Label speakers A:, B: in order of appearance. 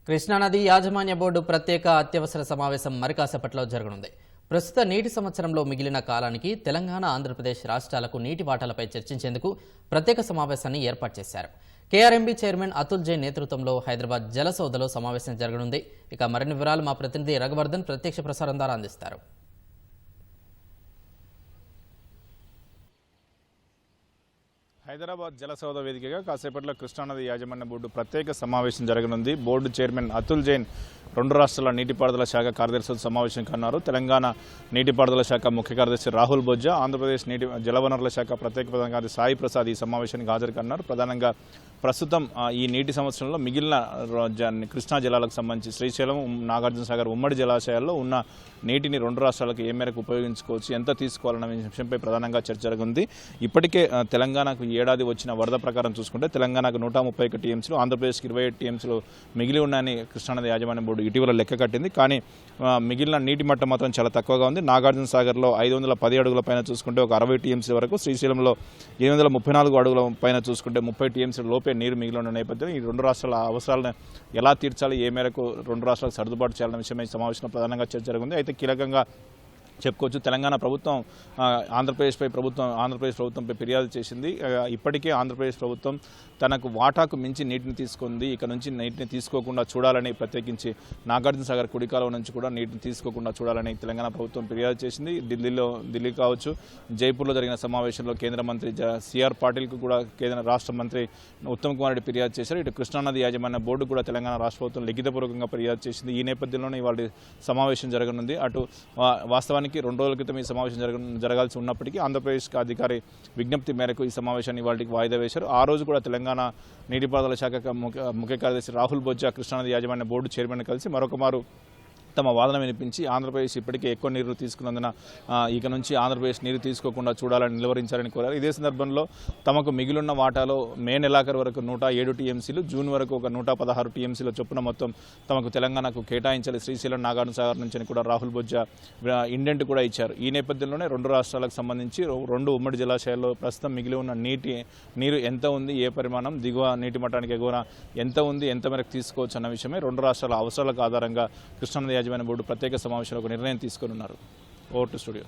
A: కృష్ణానది యాజమాన్య బోర్డు ప్రత్యేక అత్యవసర సమావేశం మరికాసేపట్లో జరగనుంది. ప్రస్తుత నీటి సంవత్సరంలో మిగిలిన కాలానికి తెలంగాణ, ఆంధ్రప్రదేశ్ రాష్ట్రాలకు నీటి వాటాలపై చర్చించేందుకు ప్రత్యేక సమావేశాన్ని ఏర్పాటు చేశారు. కేఆర్ఎంబీ చైర్మన్ అతుల్ జైన్ నేతృత్వంలో హైదరాబాద్ జలసౌధలో సమావేశం జరగనుంది. ఇక మరిన్ని వివరాలు మా ప్రతినిధి రఘువర్ధన్ ప్రత్యక్ష ప్రసారం ద్వారా అందిస్తారు.
B: హైదరాబాద్ జలసౌధ వేదికగా కాసేపట్లో కృష్ణానది యాజమాన్య బోర్డు ప్రత్యేక సమావేశం జరగనుంది. బోర్డు చైర్మన్ అతుల్ జైన్ రెండు రాష్ట్రాల నీటిపారుదల శాఖ కార్యదర్శులు సమావేశం కానున్నారు. తెలంగాణ నీటిపారుదల శాఖ ముఖ్య కార్యదర్శి రాహుల్ బొజ్జా, ఆంధ్రప్రదేశ్ జలవనరుల శాఖ ప్రత్యేక ప్రధాన కార్యదర్శి సాయి ప్రసాద్ ఈ సమావేశానికి హాజరు కానున్నారు. ప్రధానంగా ప్రస్తుతం ఈ నీటి సంవత్సరంలో మిగిలిన కృష్ణా జలాలకు సంబంధించి శ్రీశైలం, నాగార్జున సాగర్ ఉమ్మడి జలాశయాల్లో ఉన్న నీటిని రెండు రాష్ట్రాలకు ఏ మేరకు ఉపయోగించుకోవచ్చు, ఎంత తీసుకోవాలన్న విషయంపై ప్రధానంగా చర్చ జరగనుంది. ఇప్పటికే తెలంగాణకు ఏడాది వచ్చిన వరద ప్రకారం చూసుకుంటే తెలంగాణకు 131 టీఎంసీలు, ఆంధ్రప్రదేశ్కి 27 టీఎంసీలు మిగిలి ఉన్నాయని కృష్ణానది యాజమాన్య బోర్డు ఇటీవల లెక్క కట్టింది. కానీ మిగిలిన నీటి మట్టం మాత్రం చాలా తక్కువగా ఉంది. నాగార్జున సాగర్లో 510 అడుగుల పైన చూసుకుంటే ఒక 60 టీఎంసీ వరకు, శ్రీశైలంలో 834 అడుగుల పైన చూసుకుంటే 30 టీఎంసీ లోపే నీరు మిగిలి ఉన్న నేపథ్యంలో ఈ రెండు రాష్ట్రాల అవసరాలను ఎలా తీర్చాలి, ఏ మేరకు రెండు రాష్ట్రాలకు సర్దుబాటు చేయాలన్న విషయమై సమావేశంలో ప్రధానంగా చర్చ జరుగుతుంది. అయితే కీలకంగా చెప్పుకోవచ్చు, తెలంగాణ ప్రభుత్వం ఆంధ్రప్రదేశ్ ప్రభుత్వంపై ఫిర్యాదు చేసింది. ఇప్పటికే ఆంధ్రప్రదేశ్ ప్రభుత్వం తనకు వాటాకు మించి నీటిని తీసుకుంది. ఇక నుంచి నీటిని తీసుకోకుండా చూడాలని, ప్రత్యేకించి నాగార్జున సాగర్ కుడికాలువ నుంచి కూడా నీటిని తీసుకోకుండా చూడాలని తెలంగాణ ప్రభుత్వం ఫిర్యాదు చేసింది. ఢిల్లీ కావచ్చు, జైపూర్లో జరిగిన సమావేశంలో కేంద్ర మంత్రి సిఆర్ పాటిల్కు కూడా కేంద్ర రాష్ట్ర మంత్రి ఉత్తమ్ కుమార్ రెడ్డి ఫిర్యాదు చేశారు. ఇటు కృష్ణానది యాజమాన్య బోర్డు కూడా తెలంగాణ రాష్ట్ర ప్రభుత్వం లిఖితపూర్వకంగా ఫిర్యాదు చేసింది. ఈ నేపథ్యంలోనే ఇవాళ సమావేశం జరగనుంది. అటు వాస్తవానికి 2 రోజుల క్రితం ఈ సమావేశం జరగాల్సి ఉన్నప్పటికీ ఆంధ్రప్రదేశ్ అధికారి విజ్ఞప్తి మేరకు ఈ సమావేశాన్ని ఇవాళకి వాయిదా వేశారు. ఆ రోజు కూడా తెలంగాణ నీటిపారుదల శాఖ ముఖ్య కార్యదర్శి రాహుల్ బొజ్జా కృష్ణానది యాజమాన్య బోర్డు చైర్మన్ కలిసి మరొకమారు తమ వాదన వినిపించి ఆంధ్రప్రదేశ్ ఇప్పటికే ఎక్కువ నీరు తీసుకున్నందున ఇక నుంచి ఆంధ్రప్రదేశ్ నీరు తీసుకోకుండా చూడాలని నిలువరించాలని కోరారు. ఇదే సందర్భంలో తమకు మిగిలిన వాటాలో మే నెలాఖరు వరకు 107 టీఎంసీలు, జూన్ వరకు ఒక 116 టీఎంసీల చొప్పున మొత్తం తమకు తెలంగాణకు కేటాయించాలి శ్రీశైలం, నాగార్జున సాగర్ నుంచి కూడా రాహుల్ బొజ్జా ఇండెంట్ కూడా ఇచ్చారు. ఈ నేపథ్యంలోనే రెండు రాష్ట్రాలకు సంబంధించి 2 ఉమ్మడి జలాశయాల్లో ప్రస్తుతం మిగిలి ఉన్న నీరు ఎంత ఉంది, ఏ పరిమాణం, దిగువ నీటి మట్టానికి ఎగువన ఎంత ఉంది, ఎంత మేరకు తీసుకోవచ్చు అన్న విషయమే రెండు రాష్ట్రాల అవసరాలకు ఆధారంగా కృష్ణానది యాజమాన్య బోర్డు ప్రత్యేక సమావేశంలో ఒక నిర్ణయం తీసుకున్నారు. Over to studio.